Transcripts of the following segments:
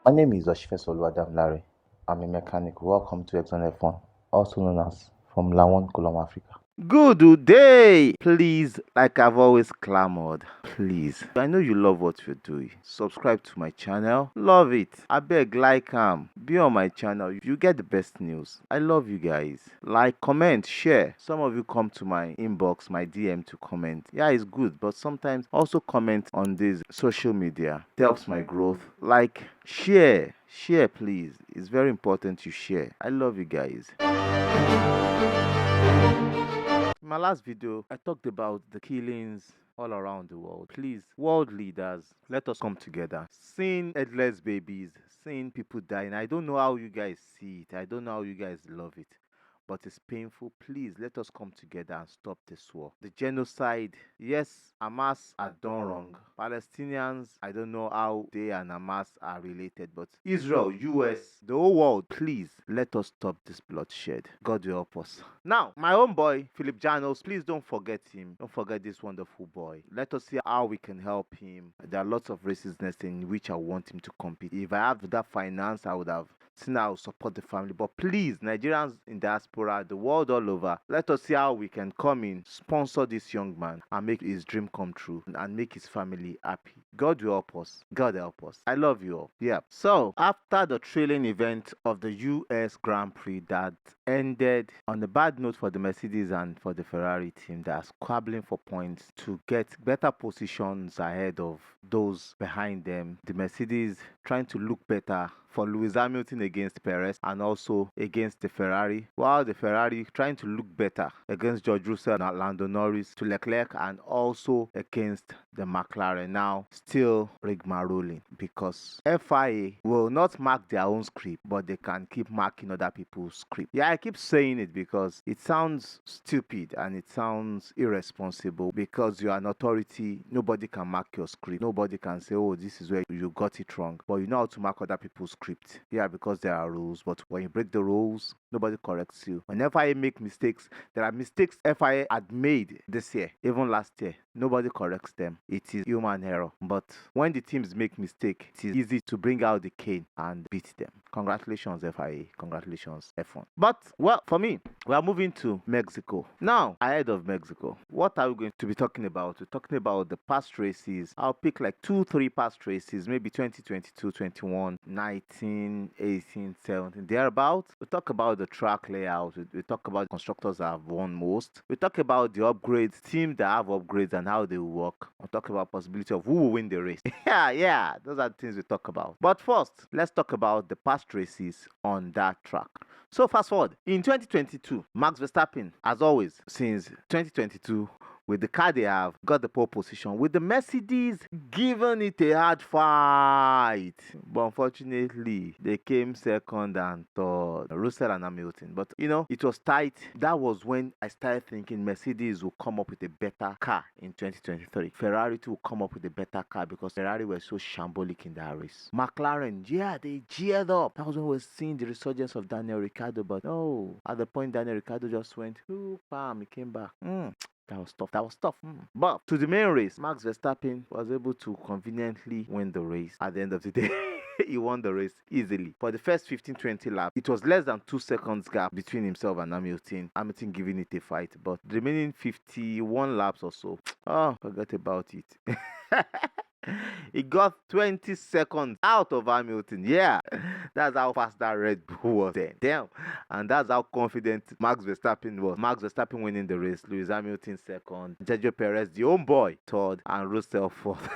My name is Oshifes Larry. I'm a mechanic. Welcome to Exxon F1, also known as from Lawon, Colum, Africa. Good day! Please, like I've always clamored, please. I know you love what you're doing. Subscribe to my channel. Love it. I beg, like be on my channel. You get the best news. I love you guys. Like, comment, share. Some of you come to my inbox, my DM to comment. Yeah, it's good, but sometimes also comment on this social media. It helps my growth. Like, share. Share, please. It's very important you share. I love you guys. In my last video, I talked about the killings all around the world. Please, world leaders, let us come together. Seeing headless babies, seeing people dying. I don't know how you guys see it. I don't know how you guys love it. But it's painful. Please let us come together and stop this war. The genocide, yes, Hamas are done wrong. Palestinians, I don't know how they and Hamas are related, but Israel, US, the whole world, please let us stop this bloodshed. God will help us. Now, my own boy, Philip Janos, please don't forget him. Don't forget this wonderful boy. Let us see how we can help him. There are lots of racistness in which I want him to compete. If I have that finance, I would have now support the family. But please, Nigerians in diaspora, the world all over, let us see how we can come in, sponsor this young man, and make his dream come true and make his family happy. God will help us. God help us. I love you all. Yeah. So, after the thrilling event of the US Grand Prix that ended on a bad note for the Mercedes and for the Ferrari team that are squabbling for points to get better positions ahead of those behind them, the Mercedes trying to look better for Lewis Hamilton against Perez and also against the Ferrari, while the Ferrari trying to look better against George Russell and Lando Norris to Leclerc and also against the McLaren. Now still rigmaroling because FIA will not mark their own script, but they can keep marking other people's script. Yeah, I keep saying it because it sounds stupid and it sounds irresponsible because you are an authority. Nobody can mark your script. Nobody can say, oh, this is where you got it wrong. But you know how to mark other people's script. Yeah, because there are rules. But when you break the rules, nobody corrects you. Whenever I make mistakes, there are mistakes FIA had made this year, even last year. Nobody corrects them. It is human error. But when the teams make mistake, it is easy to bring out the cane and beat them. Congratulations, FIA. Congratulations, F1. But, well, for me, we are moving to Mexico. Now, ahead of Mexico, what are we going to be talking about? We're talking about the past races. I'll pick like 2-3 past races, maybe 2022, 21, 19, 18, 17, thereabouts. We talk about the track layout. We talk about constructors that have won most. We talk about the upgrades, teams that have upgrades and how they work. We'll talk about possibility of who will win the race. yeah, those are the things we talk about. But first, let's talk about the past races on that track. So fast forward, in 2022, Max Verstappen, as always, since 2022, with the car they have, got the pole position. With the Mercedes, given it a hard fight. But unfortunately, they came second and third, Russell and Hamilton. But, you know, it was tight. That was when I started thinking Mercedes will come up with a better car in 2023. Ferrari too will come up with a better car because Ferrari were so shambolic in that race. McLaren, yeah, they geared up. That was when we were seeing the resurgence of Daniel Ricciardo. But no, at the point Daniel Ricciardo just went, ooh, bam, he came back. That was tough. That was tough. But to the main race, Max Verstappen was able to conveniently win the race at the end of the day. He won the race easily. For the first 15-20 laps, it was less than 2 seconds gap between himself and Hamilton. Hamilton giving it a fight. But the remaining 51 laps or so, oh, forget about it. He got 20 seconds out of Hamilton. Yeah, that's how fast that Red Bull was then. Damn. And that's how confident Max Verstappen was. Max Verstappen winning the race, Lewis Hamilton second, Sergio Perez, the home boy, third, and Russell fourth.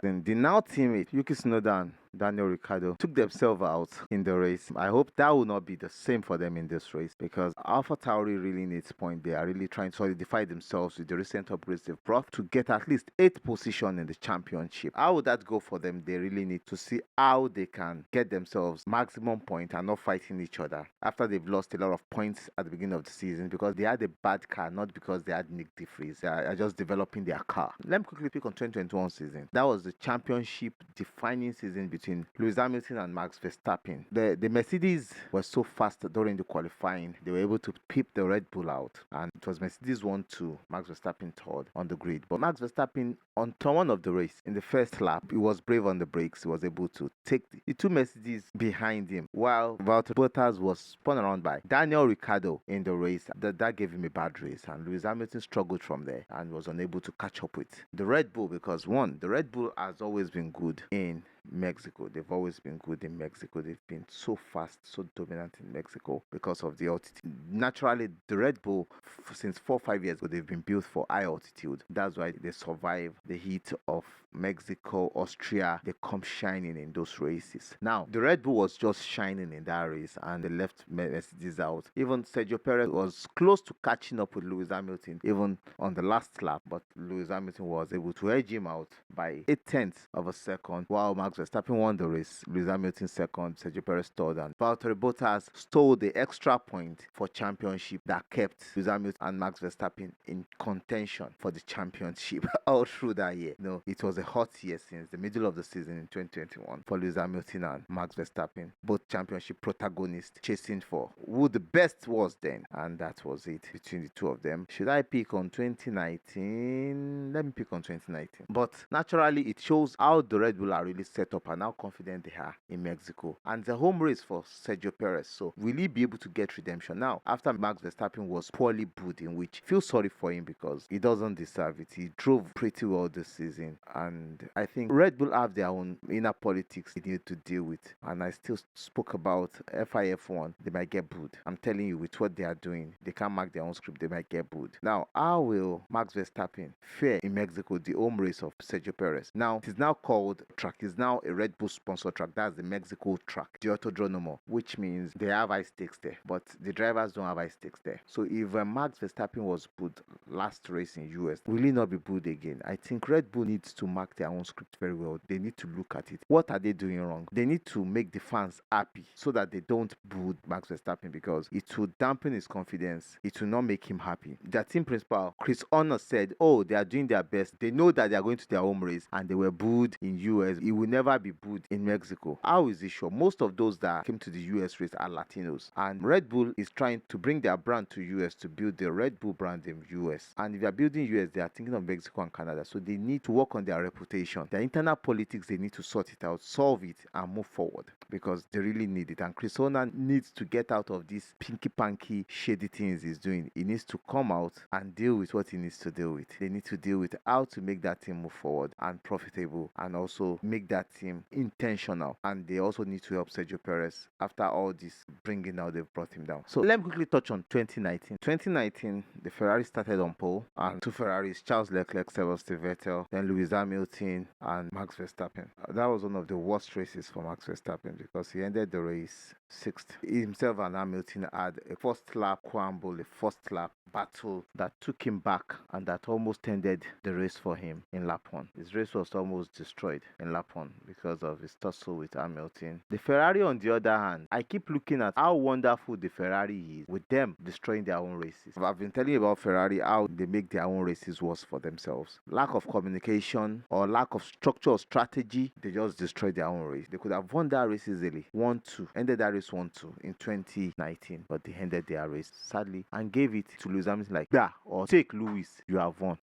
Then the now teammate, Yuki Tsunoda and Daniel Ricciardo took themselves out in the race. I hope that will not be the same for them in this race because AlphaTauri really needs points. They are really trying to solidify themselves with the recent upgrades they've brought to get at least 8th position in the championship. How would that go for them? They really need to see how they can get themselves maximum point and not fighting each other after they've lost a lot of points at the beginning of the season because they had a bad car, not because they had Nick DeVries. They are just developing their car. Let me quickly pick on 2021 2021 season. That was the championship defining season between Lewis Hamilton and Max Verstappen. The Mercedes were so fast during the qualifying, they were able to peep the Red Bull out, and it was Mercedes 1-2, Max Verstappen third on the grid. But Max Verstappen, on turn one of the race, in the first lap, he was brave on the brakes. He was able to take the two Mercedes behind him, while Valtteri Bottas was spun around by Daniel Ricciardo in the race. That gave him a bad race, and Lewis Hamilton struggled from there and was unable to catch up with the Red Bull, because one, the Red Bull has always been good in Mexico. They've always been good in Mexico. They've been so fast, so dominant in Mexico because of the altitude. Naturally, the Red Bull, since 4-5 years ago, they've been built for high altitude. That's why they survive the heat of Mexico, Austria. They come shining in those races. Now, the Red Bull was just shining in that race, and they left Mercedes out. Even Sergio Perez was close to catching up with Lewis Hamilton, even on the last lap, but Lewis Hamilton was able to edge him out by 0.8 of a second, while Max Verstappen won the race. Lewis Hamilton second, Sergio Perez third, and Valtteri Bottas stole the extra point for championship that kept Lewis Hamilton and Max Verstappen in contention for the championship all through that year. It was a hot year since the middle of the season in 2021 for Lewis Hamilton and Max Verstappen, both championship protagonists chasing for who the best was then, and that was it between the two of them. Should I pick on 2019? Let me pick on 2019. But naturally, it shows how the Red Bull are really set up and how confident they are in Mexico. And the home race for Sergio Perez. So will he be able to get redemption now after Max Verstappen was poorly booed, in which I feel sorry for him because he doesn't deserve it. He drove pretty well this season, and I think Red Bull have their own inner politics they need to deal with. And I still spoke about FIF1. They might get booed. I'm telling you, with what they are doing, they can't mark their own script. They might get booed. Now, how will Max Verstappen fare in Mexico, the home race of Sergio Perez? Now, it is now called track. It's now a Red Bull sponsored track. That's the Mexico track, the Autódromo, which means they have high stakes there, but the drivers don't have high stakes there. So if Max Verstappen was booed last race in US, will he not be booed again? I think Red Bull needs to mark their own script very well. They need to look at it. What are they doing wrong? They need to make the fans happy so that they don't boo Max Verstappen, because it will dampen his confidence. It will not make him happy. Their team principal, Chris Horner, said, they are doing their best. They know that they are going to their home race and they were booed in US. He will never be booed in Mexico. How is he sure? Most of those that came to the US race are Latinos, and Red Bull is trying to bring their brand to US to build the Red Bull brand in US. And if they are building US, they are thinking of Mexico and Canada. So they need to work on their reputation. Their internal politics, they need to sort it out, solve it, and move forward, because they really need it. And Chris Horner needs to get out of these pinky-panky shady things he's doing. He needs to come out and deal with what he needs to deal with. They need to deal with how to make that team move forward and profitable, and also make that team intentional. And they also need to help Sergio Perez after all this bringing out, they've brought him down. So let me quickly touch on 2019. 2019, the Ferrari started on pole, and two Ferraris, Charles Leclerc, Sebastian Vettel, then Lewis Hamilton and Max Verstappen. That was one of the worst races for Max Verstappen because he ended the race sixth. He himself and Hamilton had a first lap quamble, a first lap battle that took him back and that almost ended the race for him in lap 1. His race was almost destroyed in lap 1 because of his tussle with Hamilton. The Ferrari, on the other hand, I keep looking at how wonderful the Ferrari is with them destroying their own races. I've been telling you about Ferrari, how they make their own races worse for themselves. Lack of communication or lack of structure or strategy, they just destroyed their own race. They could have won that race easily, 1-2, ended that race 1-2 in 2019, but they ended their race sadly and gave it to Lewis Hamilton like, or take Lewis, you have won.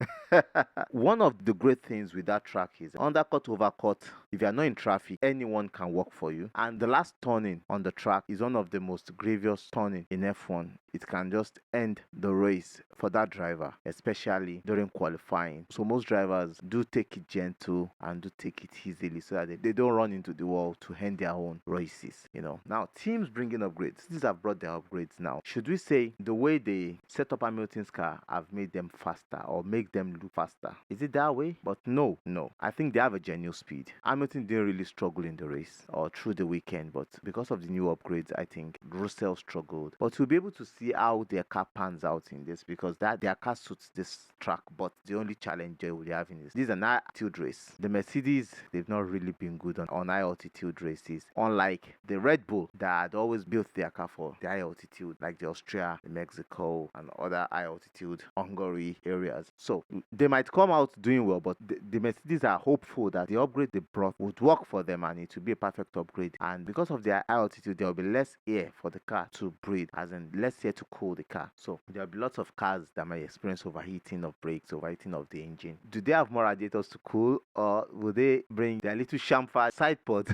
One of the great things with that track is undercut, overcut. If you are not in traffic, anyone can work for you. And the last turning on the track is one of the most grievous turning in F1. It can just end the race for that driver, especially during qualifying. So most drivers do take it gentle and do take it easily so that they don't run into the wall to end their own races. Now teams bringing upgrades. These have brought their upgrades now. Should we say the way they set up Hamilton's car have made them faster or make them look faster? Is it that way? But no. I think they have a genuine speed. Hamilton Hamilton didn't really struggle in the race or through the weekend, but because of the new upgrades, I think Russell struggled. But we'll be able to see how their car pans out in this, because their car suits this track. But the only challenge they will have in this is an high altitude race. The Mercedes, they've not really been good on high altitude races, unlike the Red Bull that had always built their car for the high altitude, like the Austria, the Mexico, and other high altitude Hungary areas. So they might come out doing well, but the Mercedes are hopeful that the upgrade they brought would work for them and it will be a perfect upgrade. And because of their high altitude, there will be less air for the car to breathe, as in less air to cool the car. So there will be lots of cars that might experience overheating of brakes, overheating of the engine. Do they have more radiators to cool, or will they bring their little chamfer side pod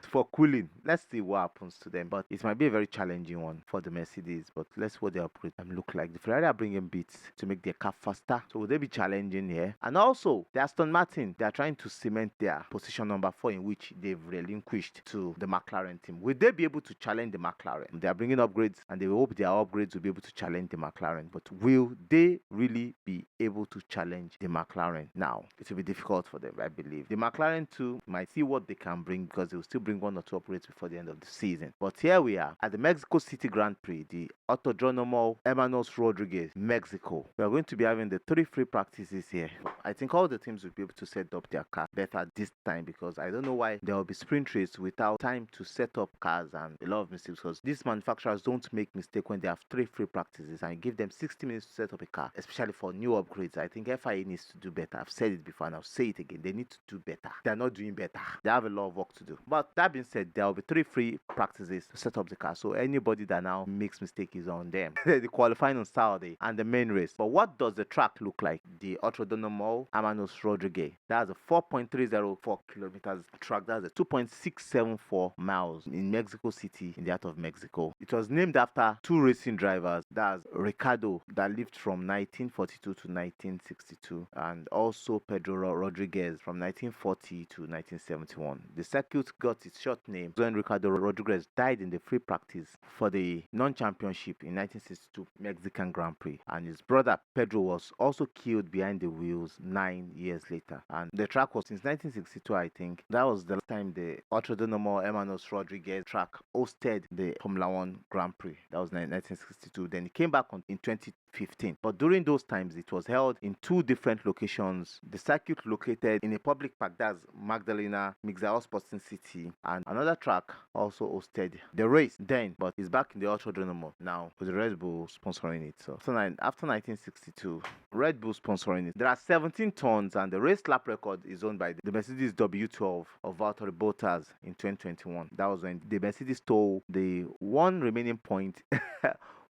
for cooling? Let's see what happens to them. But it might be a very challenging one for the Mercedes. But let's see what their upgrade look like. The Ferrari are bringing bits to make their car faster. So will they be challenging here? And also, the Aston Martin, they are trying to cement their position number 4, in which they've relinquished to the McLaren team. Will they be able to challenge the McLaren? They are bringing upgrades, and they hope their upgrades will be able to challenge the McLaren. But will they really be able to challenge the McLaren? Now, it will be difficult for them, I believe. The McLaren too might see what they can bring, because they will still bring 1 or 2 upgrades before the end of the season. But here we are at the Mexico City Grand Prix, the Autódromo Hermanos Rodríguez, Mexico. We are going to be having the 3 free practices here. I think all the teams will be able to set up their car better this time, because I don't know why there will be sprint race without time to set up cars and a lot of mistakes, because these manufacturers don't make mistake when they have 3 free practices and give them 60 minutes to set up a car, especially for new upgrades. I think FIA needs to do better. I've said it before and I'll say it again. They need to do better. They're not doing better. They have a lot of work to do. But that being said, there will be 3 free practices to set up the car. So anybody that now makes mistake is on them. The qualifying on Saturday and the main race. But what does the track look like? The Autódromo Hermanos Rodríguez. That's a 4.304 kilometers track. That's a 2.674 miles in Mexico City, in the heart of Mexico. It was named after 2 racing drivers. That's Ricardo, that lived from 1942 to 1962, and also Pedro Rodríguez from 1940 to 1971. The circuit got its short name when Ricardo Rodríguez died in the free practice for the non-championship in 1962 Mexican Grand Prix, and his brother Pedro was also killed behind the wheels 9 years later. And the track was since 1962, I think. That was the last time the Autódromo Hermanos Rodríguez track hosted the Formula 1 Grand Prix. That was 1962. Then it came back in 2015. But during those times, it was held in 2 different locations. The circuit located in a public park, that's Magdalena Mixao Sporting City, and another track also hosted the race then, but it's back in the Autódromo now with the Red Bull sponsoring it. So after 1962, Red Bull sponsoring it. There are 17 tons, and the race lap record is owned by the Mercedes W12 of Valtteri Bottas in 2021. That was when the Mercedes stole the 1 remaining point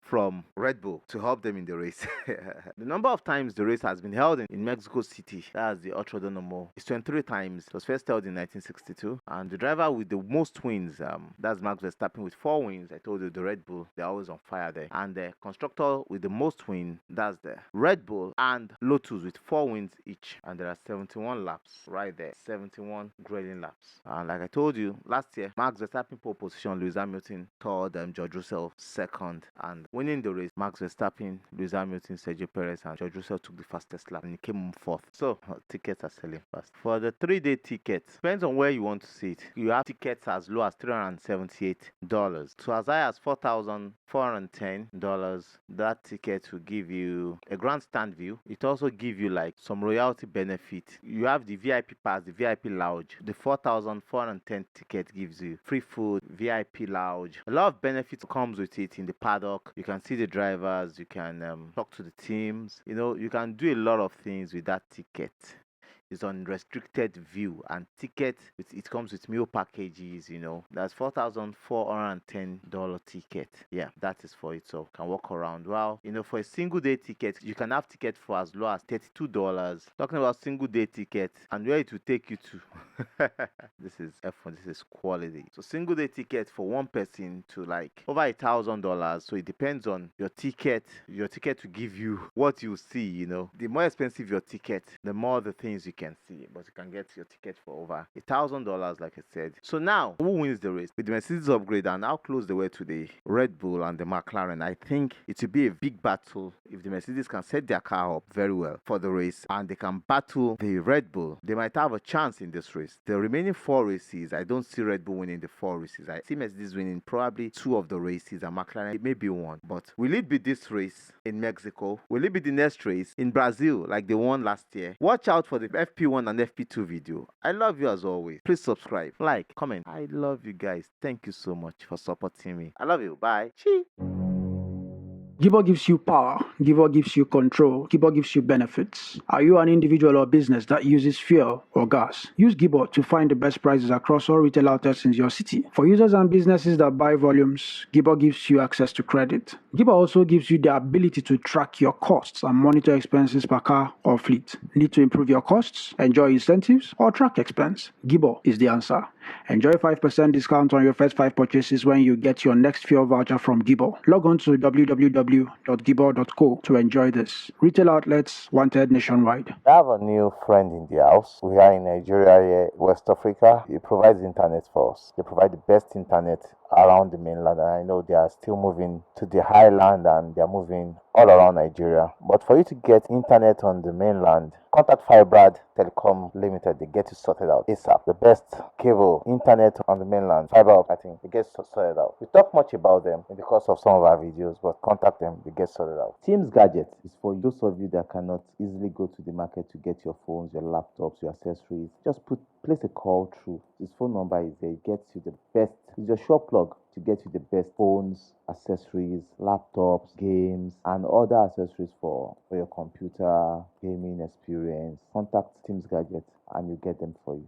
from Red Bull to help them in the race. The number of times the race has been held in Mexico City, that's the Autódromo, is 23 times. It was first held in 1962, and the driver with the most wins, that's Max Verstappen with 4 wins. I told you the Red Bull, they're always on fire there. And the constructor with the most wins, that's the Red Bull and Lotus with 4 wins each. And there are 71 laps right there, 71 grading laps. And like I told you, last year, Max Verstappen pole position, Lewis Hamilton third, George Russell second, and winning the race, Max Verstappen, Lewis Hamilton, Sergio Perez, and George Russell took the fastest lap, and he came on 4th. So tickets are selling fast. For the 3-day tickets, depends on where you want to see it. You have tickets as low as $378 to as high as $4,410. That ticket will give you a grandstand view. It also gives you like some royalty benefit. You have the VIP pass, the VIP lounge. The $4,410 ticket gives you free food, VIP lounge. A lot of benefits comes with it in the paddock. You can see the drivers, you can talk to the teams, you can do a lot of things with that ticket. It's on restricted view, and ticket it comes with meal packages. That's $4,410 ticket. Yeah, that is for it. So can walk around. Well, for a single day ticket, you can have ticket for as low as $32. Talking about single day ticket and where it will take you to. This is F1. This is quality. So single day ticket for one person to like over $1,000. So it depends on your ticket. Your ticket will give you what you see. The more expensive your ticket, the more the things you can see, but you can get your ticket for over $1,000, like I said. So now, who wins the race? With the Mercedes upgrade and how close they were to the Red Bull and the McLaren, I think it will be a big battle if the Mercedes can set their car up very well for the race and they can battle the Red Bull. They might have a chance in this race. The remaining 4 races, I don't see Red Bull winning the 4 races. I see Mercedes winning probably 2 of the races and McLaren maybe 1. But will it be this race in Mexico? Will it be the next race in Brazil like the one last year? Watch out for the FP1 and FP2 video. I love you as always. Please subscribe, like, comment. I love you guys. Thank you so much for supporting me. I love you. Bye. Chee. Gibor gives you power. Gibor gives you control. Gibor gives you benefits. Are you an individual or business that uses fuel or gas? Use Gibor to find the best prices across all retail outlets in your city. For users and businesses that buy volumes, Gibor gives you access to credit. Gibor also gives you the ability to track your costs and monitor expenses per car or fleet. Need to improve your costs, enjoy incentives, or track expense? Gibor is the answer. Enjoy 5% discount on your first 5 purchases when you get your next fuel voucher from Gibor. Log on to www.gibor.co to enjoy this. Retail outlets wanted nationwide. I have a new friend in the house. We are in Nigeria here, West Africa. He provides internet for us. They provide the best internet around the mainland, and I know they are still moving to the highland and they are moving all around Nigeria. But for you to get internet on the mainland, contact Firebrad Telecom Limited. They get you sorted out ASAP. The best cable internet on the mainland, fiber optic, they get sorted out. We talk much about them in the course of some of our videos, but contact them, they get sorted out. Teams Gadget is for those of you that cannot easily go to the market to get your phones, your laptops, your accessories. Just place a call through. His phone number is there. It gets you the best. It's your shop plug to get you the best phones, accessories, laptops, games, and other accessories for your computer gaming experience. Contact Teams Gadget and you get them for you.